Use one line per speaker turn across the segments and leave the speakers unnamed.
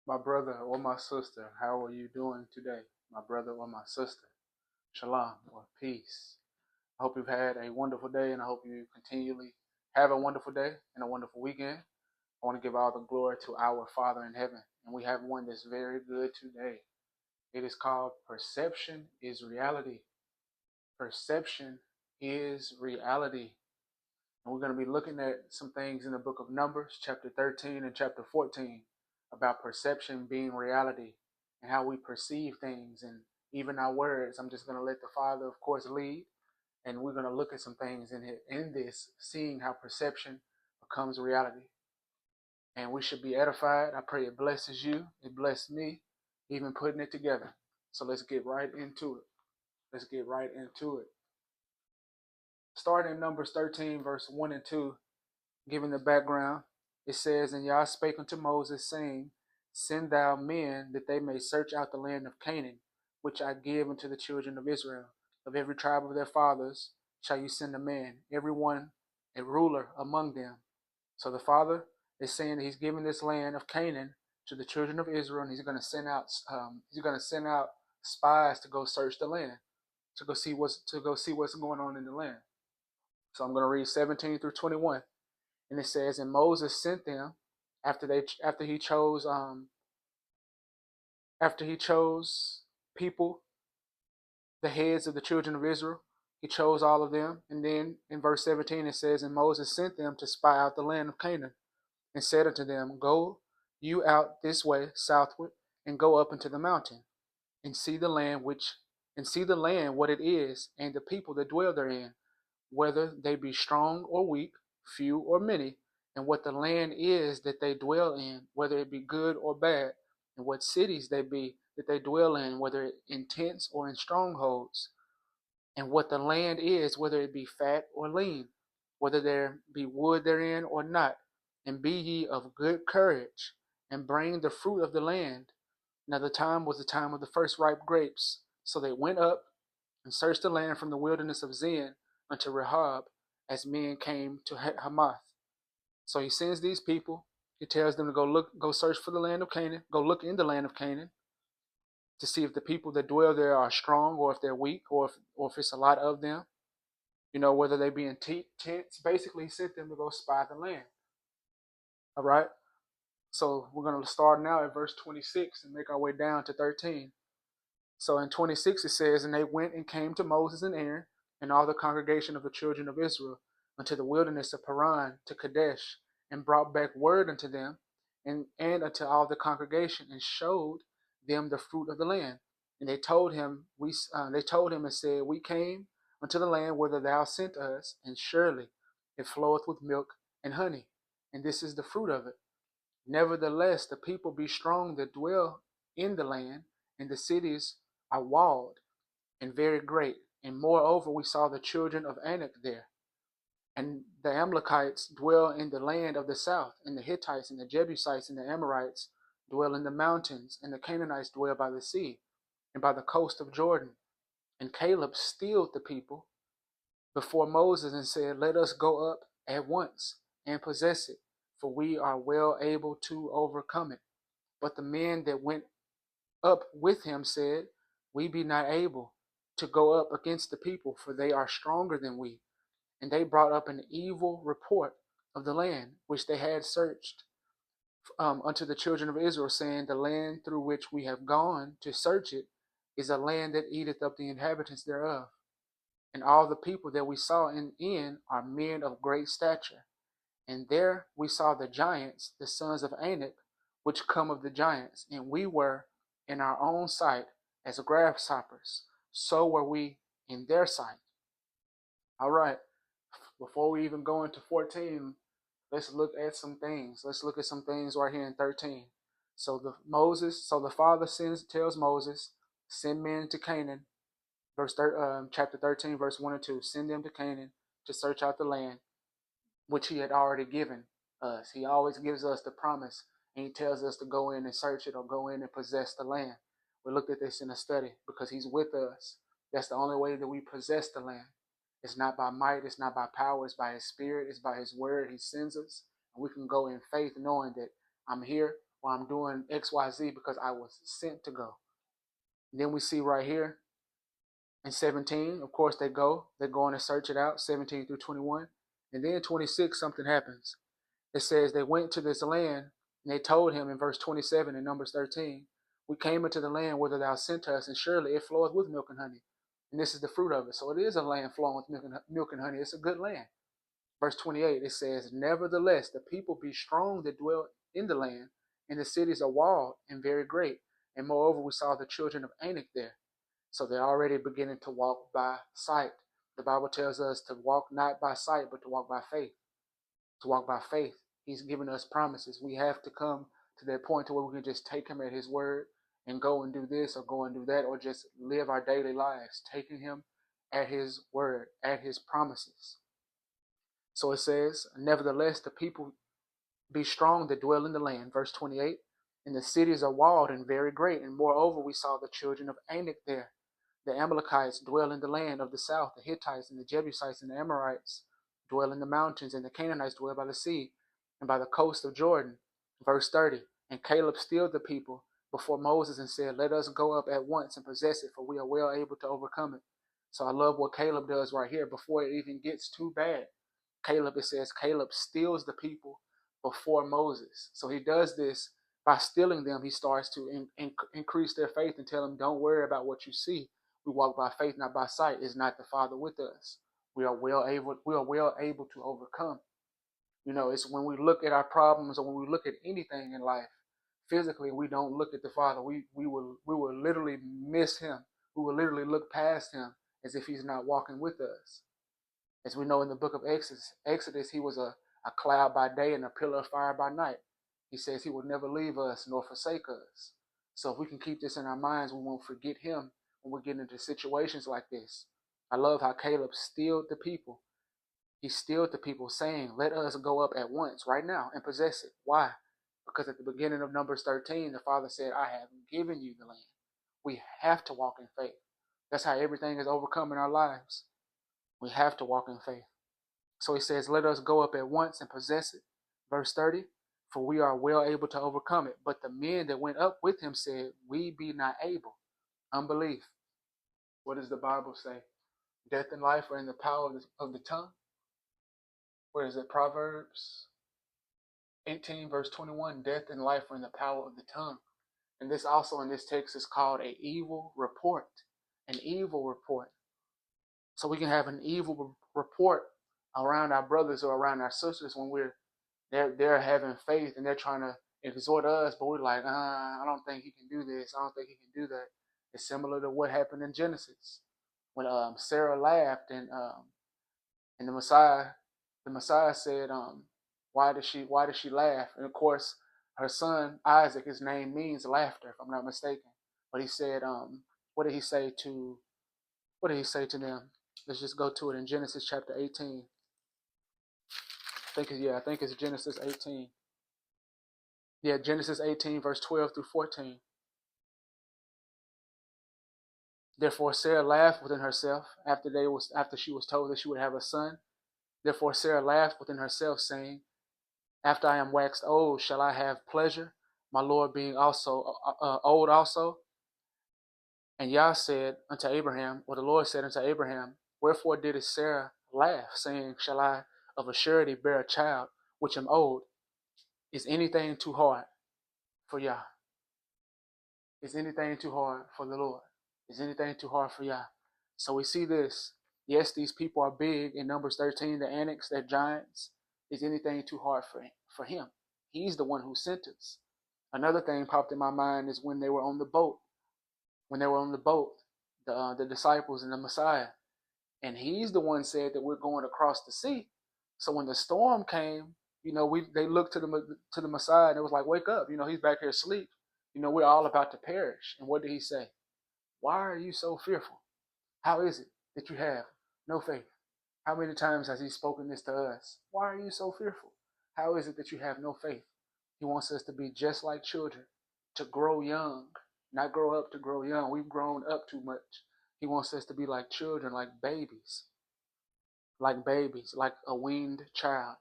My brother or my sister, how are you doing today? My brother or my sister, shalom or peace. I hope you've had a wonderful day and I hope you continually have a wonderful day and a wonderful weekend. I want to give all the glory to our Father in heaven, and we have one that's very good today. It is called Perception is Reality. Perception is reality. And we're going to be looking at some things in the book of Numbers, chapter 13 and chapter 14, about perception being reality and how we perceive things and even our words. I'm just going to let the Father, of course, lead. And we're going to look at some things in this, seeing how perception becomes reality. And we should be edified. I pray it blesses you. It blessed me, even putting it together. So let's get right into it. Let's get right into it. Starting in Numbers 13, verse 1 and 2, giving the background, it says, And Yah spake unto Moses, saying, Send thou men, that they may search out the land of Canaan, which I give unto the children of Israel. Of every tribe of their fathers shall you send a man, every one a ruler among them. So the Father is saying that He's giving this land of Canaan to the children of Israel, and He's going to send out spies to go search the land, to go see what's going on in the land. So I'm going to read 17 through 21. And it says, and Moses sent them after he chose people, the heads of the children of Israel. He chose all of them. And then in verse 17 it says, and Moses sent them to spy out the land of Canaan, and said unto them, Go you out this way southward, and go up into the mountain, and see the land what it is, and the people that dwell therein, whether they be strong or weak, few or many, and what the land is that they dwell in, whether it be good or bad, and what cities they be that they dwell in, whether in tents or in strongholds, and what the land is, whether it be fat or lean, whether there be wood therein or not, and be ye of good courage, and bring the fruit of the land. Now the time was the time of the first ripe grapes. So they went up and searched the land from the wilderness of Zin unto Rehob, as men came to Hamath. So he sends these people. He tells them to go search for the land of Canaan, go look in the land of Canaan to see if the people that dwell there are strong or if they're weak or if it's a lot of them. Whether they be in tents. Basically, he sent them to go spy the land. All right. So we're going to start now at verse 26 and make our way down to 13. So in 26 it says, And they went and came to Moses and Aaron and all the congregation of the children of Israel unto the wilderness of Paran to Kadesh, and brought back word unto them and unto all the congregation, and showed them the fruit of the land. And they told him and said, We came unto the land whither thou sent us, and surely it floweth with milk and honey, and this is the fruit of it. Nevertheless, the people be strong that dwell in the land, and the cities are walled and very great. And moreover, we saw the children of Anak there. And the Amalekites dwell in the land of the south, and the Hittites and the Jebusites and the Amorites dwell in the mountains, and the Canaanites dwell by the sea and by the coast of Jordan. And Caleb stilled the people before Moses and said, Let us go up at once and possess it, for we are well able to overcome it. But the men that went up with him said, We be not able to go up against the people, for they are stronger than we. And they brought up an evil report of the land which they had searched unto the children of Israel, saying, The land through which we have gone to search it is a land that eateth up the inhabitants thereof. And all the people that we saw in are men of great stature. And there we saw the giants, the sons of Anak, which come of the giants, and we were in our own sight as grasshoppers, so were we in their sight. All right, before we even go into 14, let's look at some things. Let's look at some things right here in 13. So the Father tells Moses, send men to Canaan, chapter 13, verse 1 and 2. Send them to Canaan to search out the land, which he had already given us. He always gives us the promise, and he tells us to go in and search it or go in and possess the land. We looked at this in a study because he's with us. That's the only way that we possess the land. It's not by might, it's not by power, it's by his spirit, it's by his word. He sends us, and we can go in faith knowing that I'm here or I'm doing XYZ because I was sent to go. And then we see right here in 17, of course, they go on and search it out, 17 through 21. And then 26, something happens. It says they went to this land, and they told him in verse 27 in Numbers 13, we came into the land whither thou sent us, and surely it floweth with milk and honey. And this is the fruit of it. So it is a land flowing with milk and honey. It's a good land. Verse 28, it says, nevertheless, the people be strong that dwell in the land, and the cities are walled and very great. And moreover, we saw the children of Anak there. So they're already beginning to walk by sight. The Bible tells us to walk not by sight, but to walk by faith. To walk by faith. He's given us promises. We have to come to that point to where we can just take him at his word and go and do this or go and do that, or just live our daily lives, taking him at his word, at his promises. So it says, nevertheless, the people be strong that dwell in the land. Verse 28, and the cities are walled and very great. And moreover, we saw the children of Anak there. The Amalekites dwell in the land of the south. The Hittites and the Jebusites and the Amorites dwell in the mountains. And the Canaanites dwell by the sea and by the coast of Jordan. Verse 30, and Caleb stilled the people before Moses and said, let us go up at once and possess it, for we are well able to overcome it. So I love what Caleb does right here before it even gets too bad. Caleb, it says, Caleb steals the people before Moses. So he does this by stealing them. He starts to increase their faith and tell them, don't worry about what you see. We walk by faith, not by sight. Is not the Father with us? We are well able to overcome. It's when we look at our problems or when we look at anything in life, physically, we don't look at the Father. We will literally miss him. We will literally look past him as if he's not walking with us. As we know in the book of Exodus, he was a cloud by day and a pillar of fire by night. He says he will never leave us nor forsake us. So if we can keep this in our minds, we won't forget him when we get into situations like this. I love how Caleb stilled the people. He stilled the people saying, let us go up at once, right now, and possess it. Why? Because at the beginning of Numbers 13, the Father said, I have given you the land. We have to walk in faith. That's how everything is overcome in our lives. We have to walk in faith. So he says, let us go up at once and possess it. Verse 30, for we are well able to overcome it. But the men that went up with him said, we be not able. Unbelief. What does the Bible say? Death and life are in the power of the tongue. Where is it? Proverbs 18, verse 21. Death and life are in the power of the tongue. And this also in this text is called an evil report. An evil report. So we can have an evil report around our brothers or around our sisters when they're having faith and they're trying to exhort us, but we're like, I don't think he can do this. I don't think he can do that. It's similar to what happened in Genesis when Sarah laughed and the Messiah said, why did she laugh? And of course, her son Isaac, his name means laughter, if I'm not mistaken. But he said, what did he say to them? Let's just go to it in Genesis chapter 18. I think it's Genesis 18. Yeah, Genesis 18, verse 12 through 14. Therefore Sarah laughed within herself after she was told that she would have a son. Therefore Sarah laughed within herself, saying, after I am waxed old, shall I have pleasure, my Lord being also old also? And Yah said unto Abraham, or the Lord said unto Abraham, wherefore did Sarah laugh, saying, shall I of a surety bear a child, which am old? Is anything too hard for Yah? Is anything too hard for the Lord? Is anything too hard for Yah? So we see this. Yes, these people are big in Numbers 13, the Anaks, they're giants. Is anything too hard for him? He's the one who sent us. Another thing popped in my mind is when they were on the boat. When they were on the boat, the disciples and the Messiah. And he's the one said that we're going across the sea. So when the storm came, they looked to the Messiah and it was like, wake up, he's back here asleep. We're all about to perish. And what did he say? Why are you so fearful? How is it that you have no faith? How many times has he spoken this to us? Why are you so fearful? How is it that you have no faith? He wants us to be just like children, to grow young, not grow up to grow young. We've grown up too much. He wants us to be like children, like babies, like a weaned child,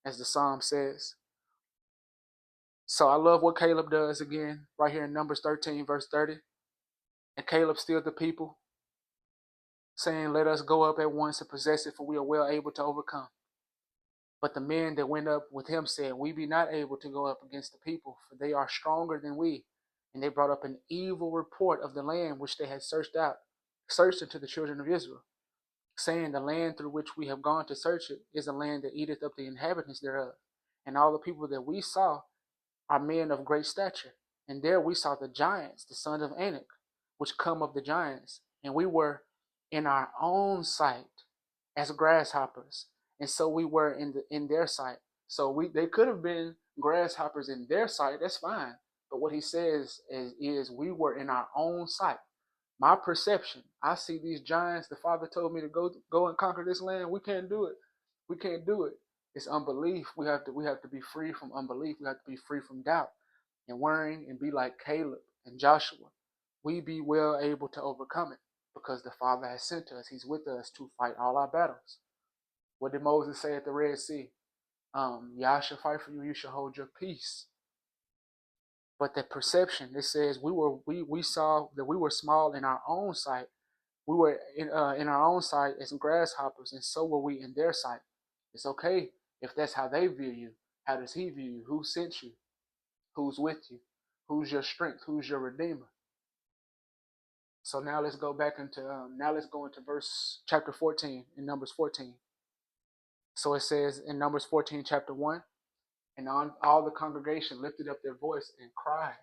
as the psalm says. So I love what Caleb does again, right here in Numbers 13, verse 30. And Caleb stilled the people, saying, "Let us go up at once and possess it, for we are well able to overcome." But the men that went up with him said, "We be not able to go up against the people, for they are stronger than we." And they brought up an evil report of the land which they had searched unto the children of Israel, saying, "The land through which we have gone to search it is a land that eateth up the inhabitants thereof. And all the people that we saw are men of great stature. And there we saw the giants, the sons of Anak, which come of the giants. And we were in our own sight as grasshoppers. And so we were in their sight." So they could have been grasshoppers in their sight. That's fine. But what he says is we were in our own sight. My perception, I see these giants. The Father told me to go and conquer this land. We can't do it. We can't do it. It's unbelief. We have to be free from unbelief. We have to be free from doubt and worrying and be like Caleb and Joshua. We be well able to overcome it because the Father has sent us. He's with us to fight all our battles. What did Moses say at the Red Sea? Yah shall fight for you. You shall hold your peace. But the perception, it says we saw that we were small in our own sight. We were in our own sight as grasshoppers, and so were we in their sight. It's okay if that's how they view you. How does He view you? Who sent you? Who's with you? Who's your strength? Who's your redeemer? So now let's go back into verse chapter 14 in Numbers 14. So it says in Numbers 14, chapter 1, and all the congregation lifted up their voice and cried,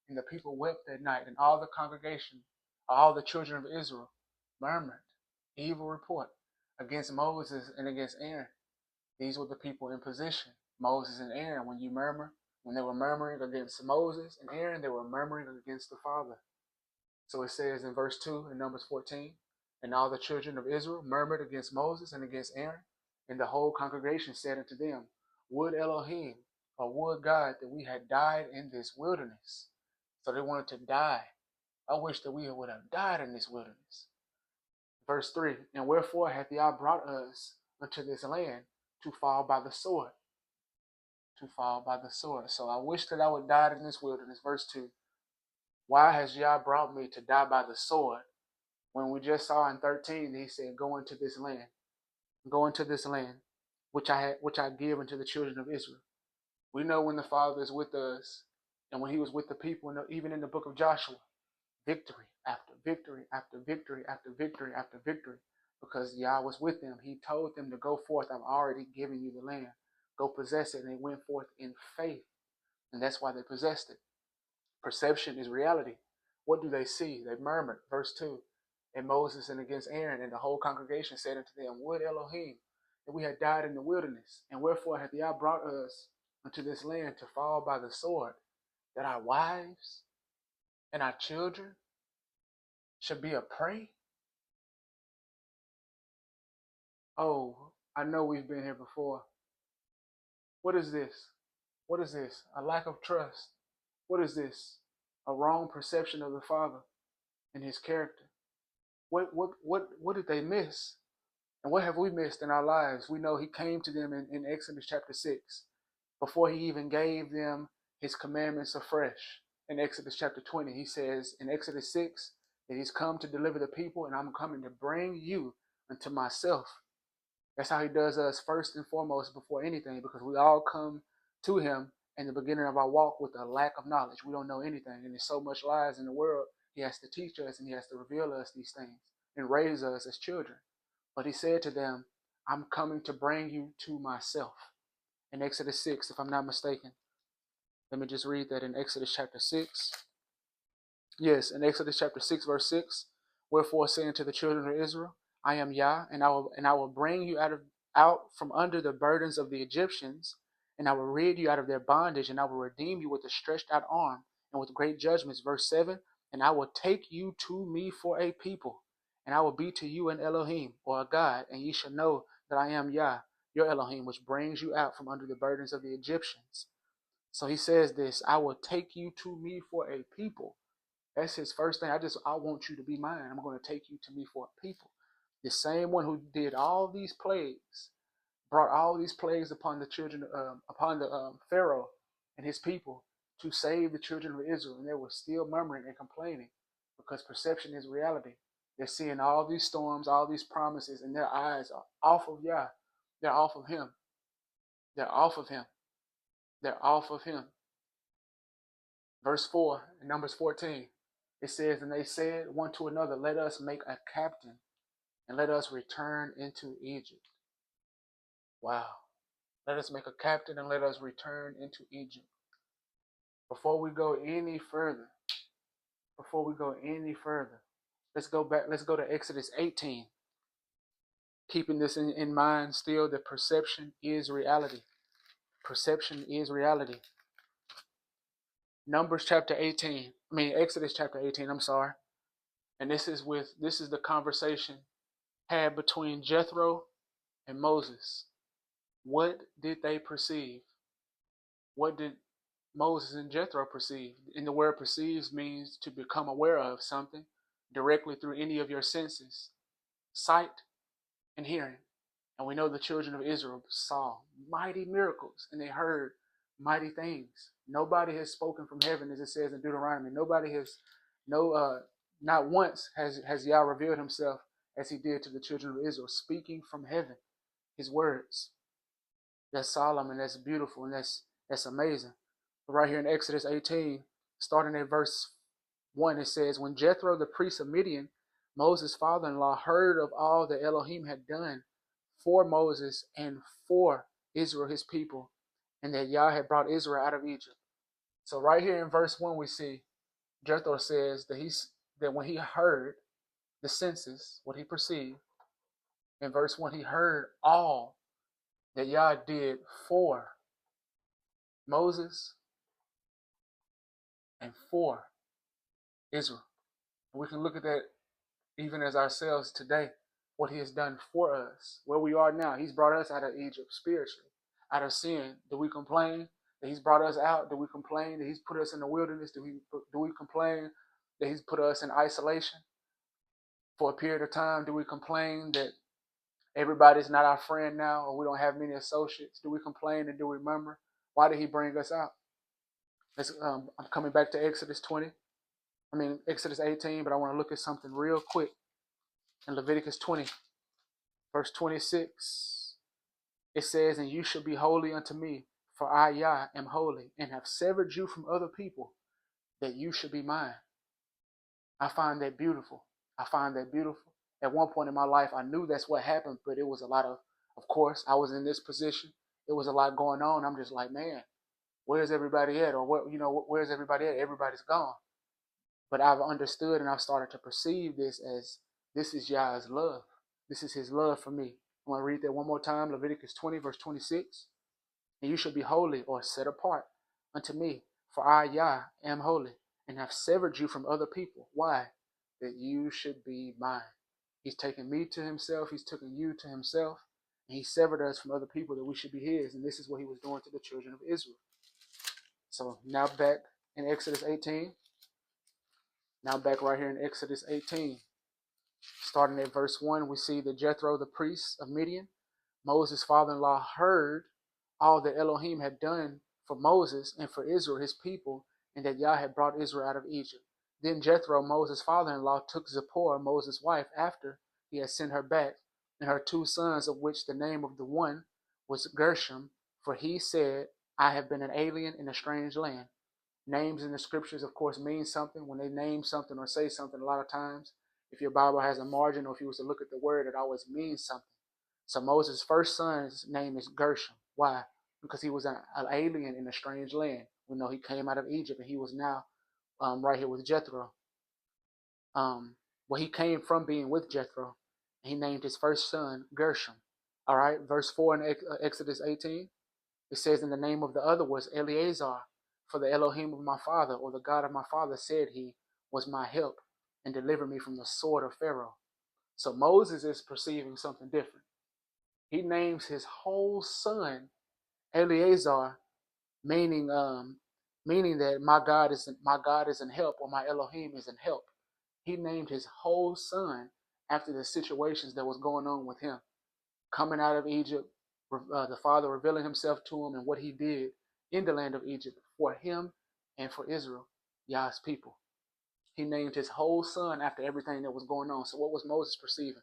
and the people wept that night, and all the congregation, all the children of Israel, murmured evil report against Moses and against Aaron. These were the people in position, Moses and Aaron. When they were murmuring against Moses and Aaron, they were murmuring against the Father. So it says in verse 2 in Numbers 14, and all the children of Israel murmured against Moses and against Aaron, and the whole congregation said unto them, Would Elohim, or would God that we had died in this wilderness. So they wanted to die. I wish that we would have died in this wilderness. Verse 3, and wherefore hath Yah brought us unto this land to fall by the sword? To fall by the sword. So I wish that I would die in this wilderness. Verse 2, why has Yah brought me to die by the sword? When we just saw in 13, he said, go into this land. Go into this land, which I give unto the children of Israel. We know when the Father is with us, and when He was with the people, even in the book of Joshua, victory after victory after victory after victory after victory, because Yah was with them. He told them to go forth. I've already given you the land. Go possess it. And they went forth in faith, and that's why they possessed it. Perception is reality. What do they see? They murmured. Verse 2, and Moses and against Aaron, and the whole congregation said unto them, Would Elohim that we had died in the wilderness, and wherefore hath Yah brought us unto this land to fall by the sword, that our wives and our children should be a prey? Oh, I know we've been here before. What is this? What is this? A lack of trust. What is this? A wrong perception of the Father and His character. What did they miss? And what have we missed in our lives? We know He came to them in Exodus chapter 6, before He even gave them His commandments afresh. In Exodus chapter 20, He says in Exodus 6 that He's come to deliver the people, and I'm coming to bring you unto myself. That's how He does us first and foremost before anything, because we all come to Him in the beginning of our walk with a lack of knowledge. We don't know anything, and there's so much lies in the world. He has to teach us, and He has to reveal us these things and raise us as children. But He said to them, I'm coming to bring you to myself. In Exodus 6, if I'm not mistaken. Let me just read that in Exodus chapter 6. Yes, in Exodus chapter 6, verse 6. Wherefore say unto the children of Israel, I am Yah, and I will bring you out from under the burdens of the Egyptians, and I will rid you out of their bondage, and I will redeem you with a stretched out arm and with great judgments. Verse 7, and I will take you to me for a people, and I will be to you an Elohim, or a God, and ye shall know that I am Yah, your Elohim, which brings you out from under the burdens of the Egyptians. So He says this, I will take you to me for a people. That's His first thing. I want you to be mine. I'm going to take you to me for a people. The same one who did all these plagues, brought all these plagues upon the children, upon the Pharaoh and his people. to save the children of Israel, and they were still murmuring and complaining because perception is reality. They're seeing all these storms, all these promises, and their eyes are off of Yah. They're off of Him. They're off of Him. They're off of Him. Verse 4 in Numbers 14, it says, "And they said one to another, let us make a captain, and let us return into Egypt." Wow. Let us make a captain and let us return into Egypt. Before we go any further, let's go back. Let's go to Exodus 18. Keeping this in mind still, that perception is reality. Perception is reality. Exodus chapter 18, I'm sorry. And this is the conversation had between Jethro and Moses. What did they perceive? What did Moses and Jethro perceive? And the word perceives means to become aware of something directly through any of your senses, sight and hearing. And we know the children of Israel saw mighty miracles and they heard mighty things. Nobody has spoken from heaven, as it says in Deuteronomy. Not once has Yah revealed himself as he did to the children of Israel, speaking from heaven, his words. That's solemn and that's beautiful and that's amazing. But right here in Exodus 18, starting at verse 1, it says, "When Jethro, the priest of Midian, Moses' father-in-law, heard of all that Elohim had done for Moses and for Israel, his people, and that Yah had brought Israel out of Egypt." So right here in verse 1, we see Jethro says that when he heard the senses, what he perceived, in verse 1, he heard all that Yah did for Moses and for Israel. And we can look at that even as ourselves today, what he has done for us, where we are now. He's brought us out of Egypt spiritually, out of sin. Do we complain that he's brought us out? Do we complain that he's put us in the wilderness? Do we complain that he's put us in isolation for a period of time? Do we complain that everybody's not our friend now, or we don't have many associates? Do we complain and do we murmur? Why did he bring us out? I'm coming back to Exodus 18, but I want to look at something real quick. In Leviticus 20, verse 26, it says, "And you shall be holy unto me, for I, Yah, am holy, and have severed you from other people, that you should be mine." I find that beautiful. At one point in my life, I knew that's what happened, but it was a lot of course, I was in this position. It was a lot going on. I'm just like, man, where's everybody at? Or where's everybody at? Everybody's gone. But I've understood and I've started to perceive this as this is Yah's love. This is his love for me. I'm going to read that one more time. Leviticus 20, verse 26. "And you shall be holy," or set apart, "unto me, for I, Yah, am holy, and have severed you from other people." Why? That you should be mine. He's taken me to himself. He's taken you to himself. And he severed us from other people that we should be his. And this is what he was doing to the children of Israel. So now back in Exodus 18. Now back right here in Exodus 18. Starting at verse 1, we see that Jethro, the priest of Midian, Moses' father-in-law, heard all that Elohim had done for Moses and for Israel, his people, and that Yah had brought Israel out of Egypt. Then Jethro, Moses' father-in-law, took Zipporah, Moses' wife, after he had sent her back, and her 2 sons, of which the name of the one was Gershom, for he said, "I have been an alien in a strange land." Names in the scriptures, of course, mean something. When they name something or say something, a lot of times, if your Bible has a margin or if you was to look at the word, it always means something. So Moses' first son's name is Gershom. Why? Because he was an alien in a strange land. We know he came out of Egypt and he was now right here with Jethro. He came from being with Jethro. And he named his first son Gershom. All right, verse 4 in Exodus 18, it says, "And the name of the other was Eleazar, for the Elohim of my father, or the God of my father, said he was my help and delivered me from the sword of Pharaoh." So Moses is perceiving something different. He names his whole son Eleazar, meaning that my God is in help, or my Elohim is in help. He named his whole son after the situations that was going on with him. Coming out of Egypt, the Father revealing himself to him and what he did in the land of Egypt for him and for Israel, Yah's people. He named his whole son after everything that was going on. So what was Moses perceiving?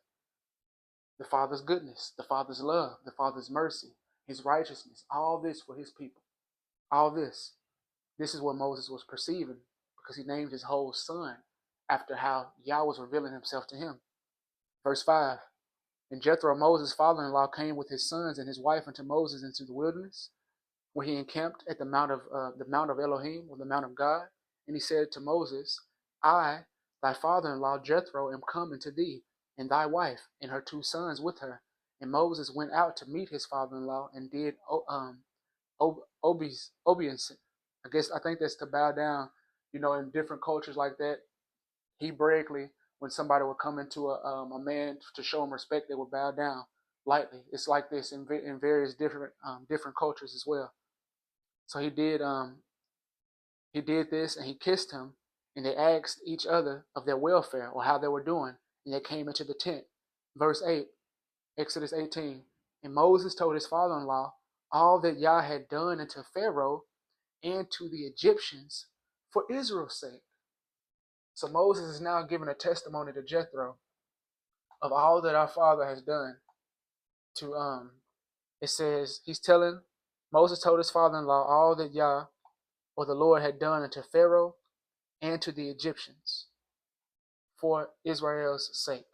The Father's goodness, the Father's love, the Father's mercy, his righteousness, all this for his people. All this. This is what Moses was perceiving because he named his whole son after how Yah was revealing himself to him. Verse 5. And Jethro, Moses' father-in-law, came with his sons and his wife unto Moses into the wilderness, where he encamped at the mount of Elohim, or the mount of God. And he said to Moses, I, thy father-in-law Jethro, am come unto thee, and thy wife, and her 2 sons with her. And Moses went out to meet his father-in-law and did obeisance. I think that's to bow down. In different cultures like that, Hebraically, when somebody would come into a man to show him respect, they would bow down lightly. It's like this in various different cultures as well. So he did this, and he kissed him, and they asked each other of their welfare or how they were doing, and they came into the tent. Verse 8, Exodus 18. And Moses told his father-in-law all that Yah had done unto Pharaoh and to the Egyptians for Israel's sake. So Moses is now giving a testimony to Jethro of all that our father has done. It says Moses told his father-in-law all that Yah or the Lord had done unto Pharaoh and to the Egyptians for Israel's sake.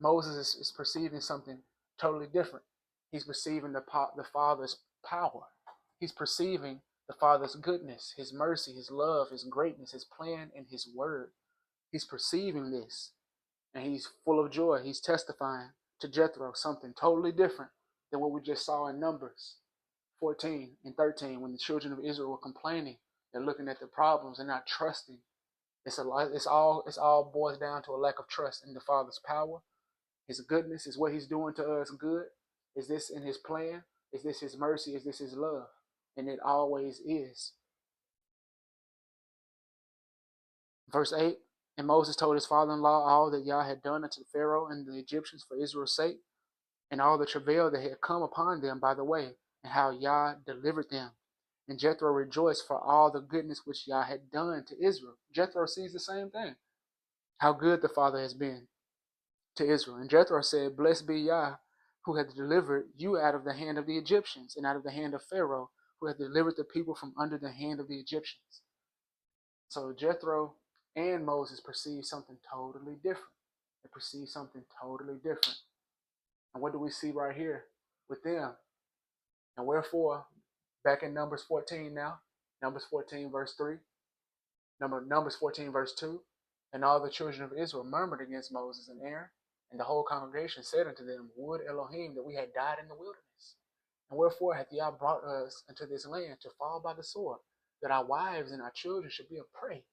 Moses is perceiving something totally different. He's perceiving the Father's power. He's perceiving the Father's goodness, his mercy, his love, his greatness, his plan, and his word. He's perceiving this, and he's full of joy. He's testifying to Jethro something totally different than what we just saw in Numbers 14 and 13 when the children of Israel were complaining. They're looking at the problems and not trusting. It's all boils down to a lack of trust in the Father's power. His goodness is what he's doing to us good. Is this in his plan? Is this his mercy? Is this his love? And it always is. Verse 8, and Moses told his father-in-law all that Yah had done unto Pharaoh and the Egyptians for Israel's sake, and all the travail that had come upon them by the way, and how Yah delivered them. And Jethro rejoiced for all the goodness which Yah had done to Israel. Jethro sees the same thing, how good the Father has been to Israel. And Jethro said, Blessed be Yah, who hath delivered you out of the hand of the Egyptians, and out of the hand of Pharaoh, who hath delivered the people from under the hand of the Egyptians. So Jethro and Moses perceived something totally different. They perceived something totally different. And what do we see right here with them? And wherefore, back in Numbers 14 now, Numbers 14 verse 3, Numbers 14 verse 2, and all the children of Israel murmured against Moses and Aaron, and the whole congregation said unto them, Would Elohim that we had died in the wilderness. And wherefore hath Yah brought us into this land to fall by the sword, that our wives and our children should be a prey?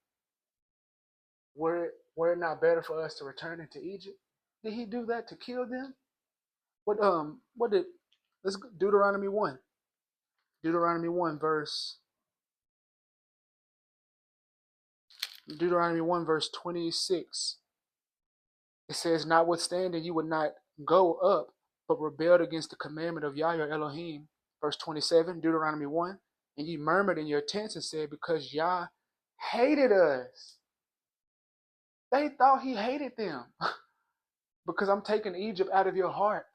Were it not better for us to return into Egypt? Did he do that to kill them? Let's go, Deuteronomy 1. Deuteronomy 1 verse 26. It says, Notwithstanding you would not go up, but rebelled against the commandment of Yah your Elohim. Verse 27, Deuteronomy 1. And ye murmured in your tents and said, Because Yah hated us. They thought he hated them. Because I'm taking Egypt out of your heart.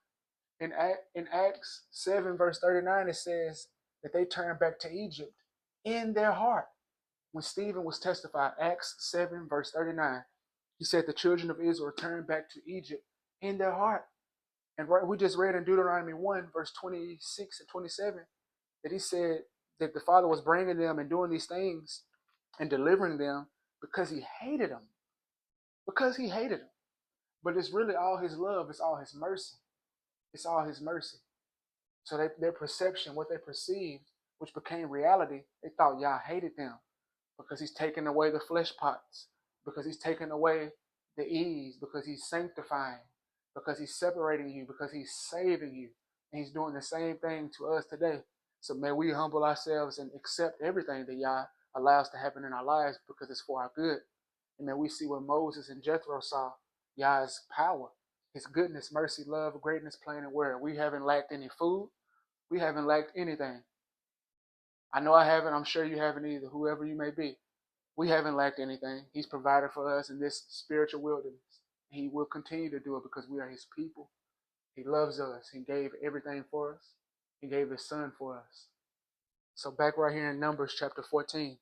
In Acts 7 verse 39, it says that they turned back to Egypt in their heart. When Stephen was testified, Acts 7 verse 39, he said the children of Israel turned back to Egypt in their heart. And we just read in Deuteronomy 1 verse 26 and 27 that he said that the Father was bringing them and doing these things and delivering them because he hated them. Because he hated them. But it's really all his love. It's all his mercy. It's all his mercy. So their perception, what they perceived, which became reality, they thought Yah hated them because he's taking away the flesh pots, because he's taking away the ease, because he's sanctifying, because he's separating you, because he's saving you. And he's doing the same thing to us today. So may we humble ourselves and accept everything that Yah allows to happen in our lives because it's for our good. And may we see what Moses and Jethro saw, Yah's power, his goodness, mercy, love, greatness, plan, and word. We haven't lacked any food. We haven't lacked anything. I know I haven't. I'm sure you haven't either, whoever you may be. We haven't lacked anything. He's provided for us in this spiritual wilderness. He will continue to do it because we are his people. He loves us. He gave everything for us. He gave his son for us. So back right here in Numbers chapter 14.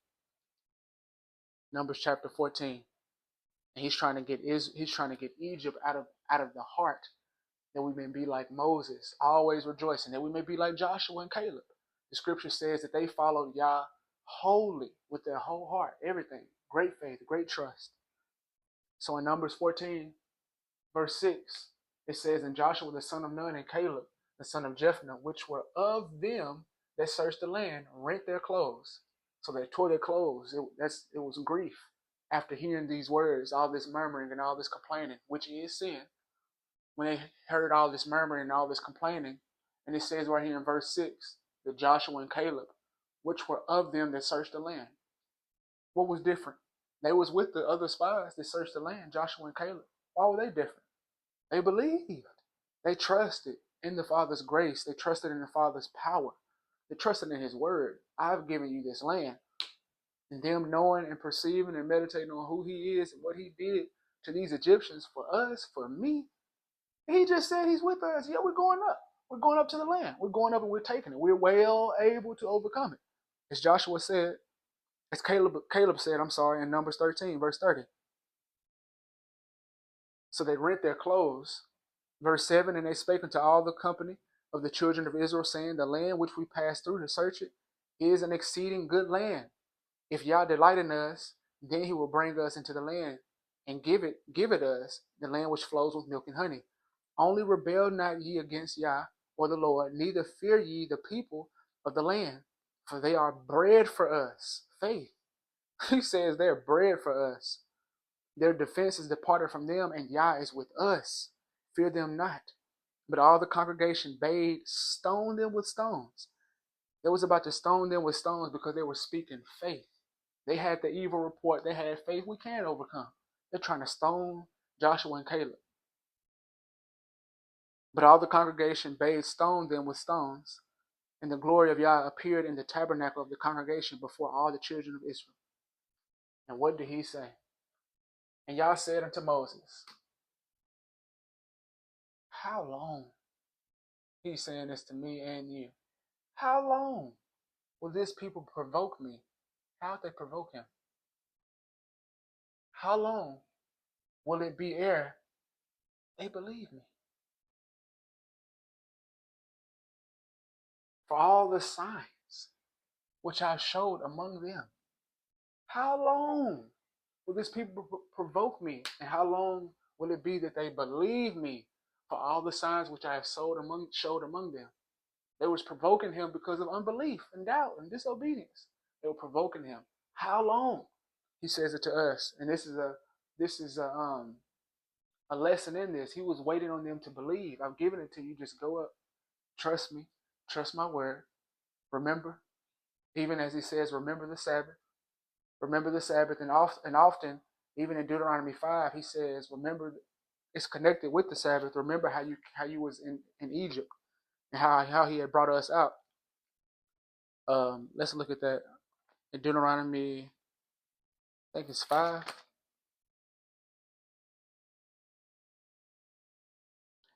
Numbers chapter 14. And he's trying to get Egypt out of the heart, that we may be like Moses, always rejoicing, that we may be like Joshua and Caleb. The scripture says that they followed Yah wholly with their whole heart, everything, great faith, great trust. So in Numbers 14, verse 6, it says, and Joshua the son of Nun and Caleb the son of Jephunneh, which were of them that searched the land, rent their clothes. So they tore their clothes. It was grief after hearing these words, all this murmuring and all this complaining, which is sin. When they heard all this murmuring and all this complaining, and it says right here in verse 6, that Joshua and Caleb, which were of them that searched the land. What was different? They was with the other spies that searched the land, Joshua and Caleb. Why were they different? They believed. They trusted in the Father's grace. They trusted in the Father's power. They trusted in his word. I've given you this land. And them knowing and perceiving and meditating on who he is and what he did to these Egyptians for us, for me, he just said he's with us. Yeah, we're going up. We're going up to the land. We're going up and we're taking it. We're well able to overcome it. As Joshua said, as Caleb said, in Numbers 13, verse 30. So they rent their clothes. Verse 7, and they spake unto all the company of the children of Israel, saying, the land which we passed through to search it is an exceeding good land. If Yah delight in us, then he will bring us into the land and give it us, the land which flows with milk and honey. Only rebel not ye against Yah or the Lord, neither fear ye the people of the land, for they are bread for us. Faith. He says they're bread for us. Their defense is departed from them, and Yah is with us. Fear them not. But all the congregation bade stone them with stones. They was about to stone them with stones because they were speaking faith. They had the evil report. They had faith. We can overcome. They're trying to stone Joshua and Caleb. But all the congregation bade stone them with stones, and the glory of Yah appeared in the tabernacle of the congregation before all the children of Israel. And what did he say? And Yah said unto Moses, how long? He's saying this to me and you. How long will this people provoke me? How'd they provoke him? How long will it be ere they believe me? For all the signs which I showed among them. How long will this people provoke me? And how long will it be that they believe me for all the signs which I have showed among them? They was provoking him because of unbelief and doubt and disobedience. They were provoking him. How long? He says it to us, and this is a lesson in this. He was waiting on them to believe. I've given it to you. Just go up. Trust me. Trust my word. Remember, even as he says, remember the Sabbath. Remember the Sabbath. And often, even in Deuteronomy 5, he says, remember, it's connected with the Sabbath. Remember how you was in Egypt and how he had brought us out. Let's look at that in Deuteronomy, I think it's 5.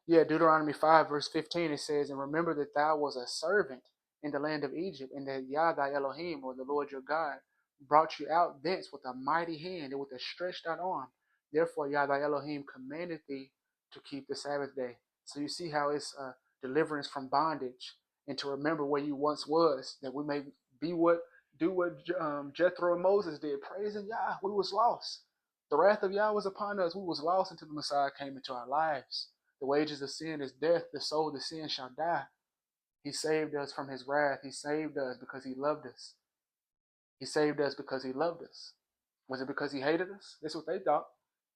Yeah, Deuteronomy 5, verse 15, it says, and remember that thou was a servant in the land of Egypt, and that Yah thy Elohim, or the Lord your God, brought you out thence with a mighty hand and with a stretched out arm. Therefore Yah thy Elohim commanded thee to keep the Sabbath day. So you see how it's deliverance from bondage, and to remember where you once was, that we may do what Jethro and Moses did, praising Yah. We was lost. The wrath of Yah was upon us. We was lost until the Messiah came into our lives. The wages of sin is death. The soul of sin shall die. He saved us from his wrath. He saved us because he loved us. He saved us because he loved us. Was it because he hated us? That's what they thought.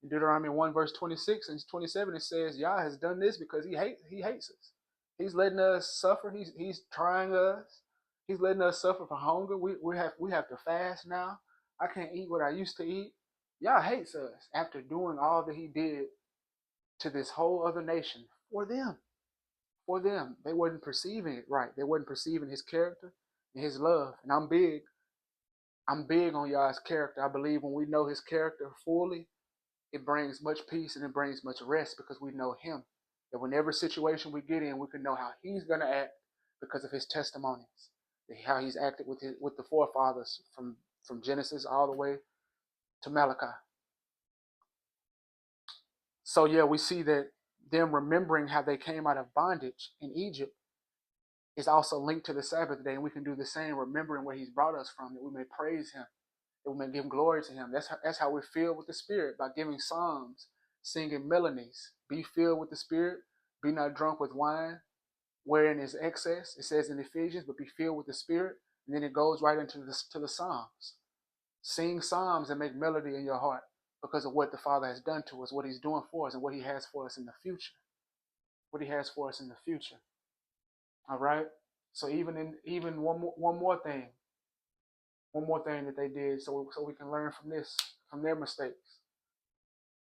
In Deuteronomy 1, verse 26 and 27, it says, Yah has done this because he hates us. He's letting us suffer. He's trying us. He's letting us suffer from hunger. We have to fast now. I can't eat what I used to eat. Yah hates us after doing all that he did to this whole other nation for them. For them. They wasn't perceiving it right. They wasn't perceiving his character and his love. And I'm big on Yah's character. I believe when we know his character fully, it brings much peace and it brings much rest because we know him. That whenever situation we get in, we can know how he's going to act because of his testimonies, how he's acted with the forefathers from Genesis all the way to Malachi. So yeah, we see that them remembering how they came out of bondage in Egypt is also linked to the Sabbath day, and we can do the same, remembering where he's brought us from, that we may praise him, that we may give glory to him. That's how we're filled with the Spirit, by giving psalms, singing melodies. Be filled with the Spirit. Be not drunk with wine, wherein is excess. It says in Ephesians, but be filled with the Spirit. And then it goes right into the Psalms. Sing psalms and make melody in your heart because of what the Father has done to us, what he's doing for us, and what he has for us in the future. What he has for us in the future. All right? So even one more thing that they did, so we can learn from their mistakes.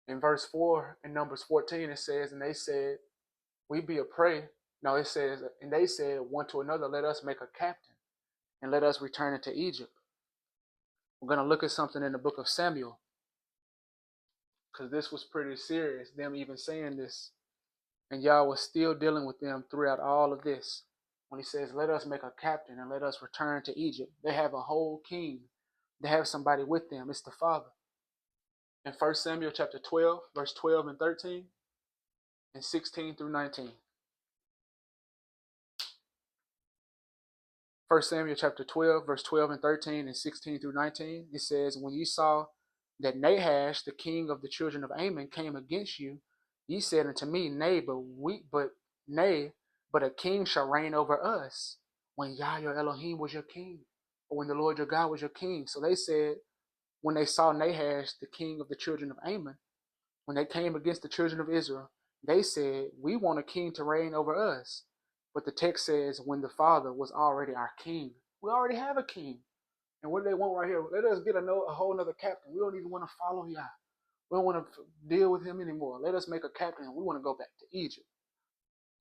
In verse 4 in Numbers 14, it says, and they said, we be a prey. No, it says, and they said one to another, let us make a captain and let us return into Egypt. We're going to look at something in the book of Samuel, because this was pretty serious, them even saying this. And Yah was still dealing with them throughout all of this. When he says, let us make a captain and let us return to Egypt. They have a whole king. They have somebody with them. It's the Father. In 1 Samuel chapter 12, verse 12 and 13, and 16 through 19. 1 Samuel chapter 12, verse 12 and 13, and 16 through 19, it says, when you saw that Nahash, the king of the children of Ammon, came against you, ye said unto me, nay, but a king shall reign over us, when Yah your Elohim was your king, or when the Lord your God was your king. So they said, when they saw Nahash, the king of the children of Ammon, when they came against the children of Israel, they said, we want a king to reign over us. But the text says, when the Father was already our king. We already have a king. And what do they want right here? Let us get a whole other captain. We don't even want to follow Yah. We don't want to deal with him anymore. Let us make a captain, and we want to go back to Egypt.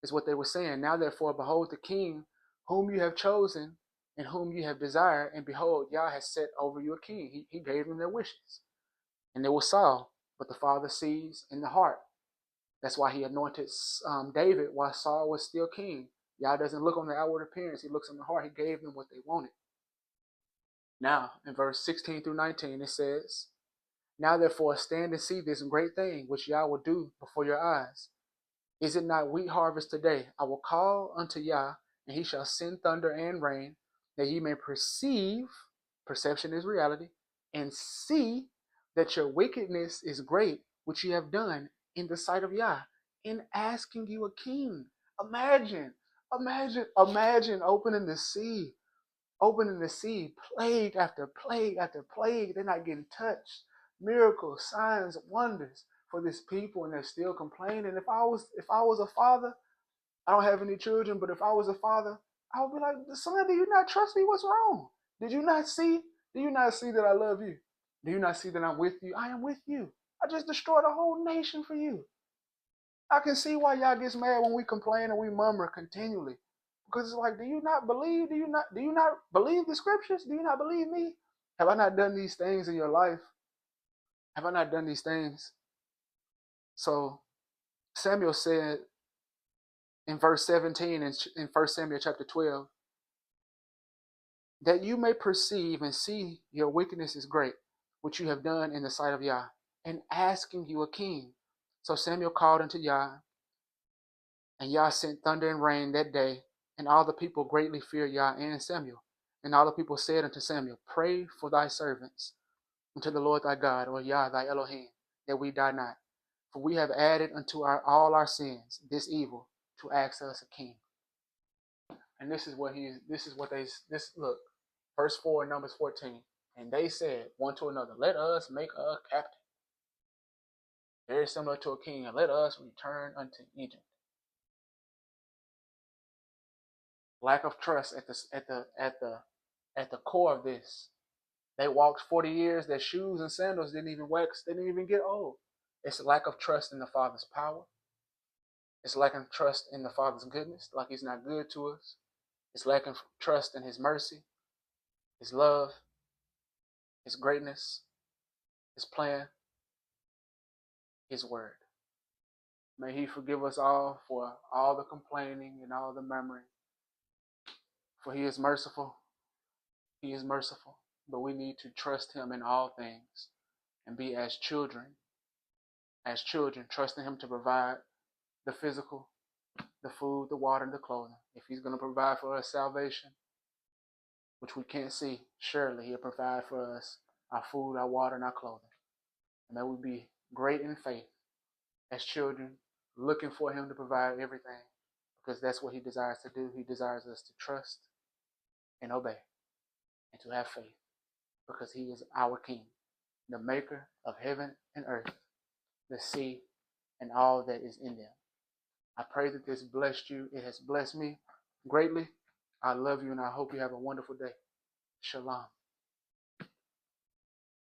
Is what they were saying. Now therefore, behold the king whom you have chosen and whom you have desired, and behold, Yah has set over you a king. He gave them their wishes. And it was Saul, but the Father sees in the heart. That's why he anointed David while Saul was still king. Yah doesn't look on the outward appearance. He looks on the heart. He gave them what they wanted. Now, in verse 16 through 19, it says, now therefore stand and see this great thing which Yah will do before your eyes. Is it not wheat harvest today? I will call unto Yah, and he shall send thunder and rain, that ye may perceive, perception is reality, and see that your wickedness is great, which you have done in the sight of Yah, in asking you a king. Imagine opening the sea, plague after plague after plague. They're not getting touched. Miracles, signs, wonders for this people, and they're still complaining. If I was a father, I don't have any children, but if I was a father, I would be like, son, do you not trust me? What's wrong? Did you not see? Do you not see that I love you? Do you not see that I'm with you? I am with you. I just destroyed a whole nation for you. I can see why y'all gets mad when we complain and we murmur continually. Because it's like, do you not believe? Do you not believe the scriptures? Do you not believe me? Have I not done these things in your life? Have I not done these things? So Samuel said in verse 17 in 1 Samuel chapter 12, that you may perceive and see your wickedness is great, which you have done in the sight of Yah, and asking you a king. So Samuel called unto Yah, and Yah sent thunder and rain that day, and all the people greatly feared Yah and Samuel. And all the people said unto Samuel, pray for thy servants unto the Lord thy God, or Yah thy Elohim, that we die not. For we have added unto all our sins this evil, to ask us a king. And this is what look, verse 4 in Numbers 14. And they said one to another, let us make a captain, very similar to a king, and let us return unto Egypt. Lack of trust at the core of this. They walked 40 years, their shoes and sandals didn't even wax, they didn't even get old. It's a lack of trust in the Father's power. It's lacking trust in the Father's goodness, like he's not good to us. It's lacking trust in his mercy. His love, His greatness, His plan, His word. May He forgive us all for all the complaining and all the murmuring. For He is merciful. He is merciful. But we need to trust Him in all things and be as children, trusting Him to provide the physical, the food, the water, and the clothing. If He's going to provide for us salvation, which we can't see, surely He'll provide for us our food, our water, and our clothing. And may we be great in faith as children, looking for Him to provide everything, because that's what He desires to do. He desires us to trust and obey and to have faith, because He is our King, the maker of heaven and earth, the sea, and all that is in them. I pray that this blessed you. It has blessed me greatly. I love you, and I hope you have a wonderful day. Shalom.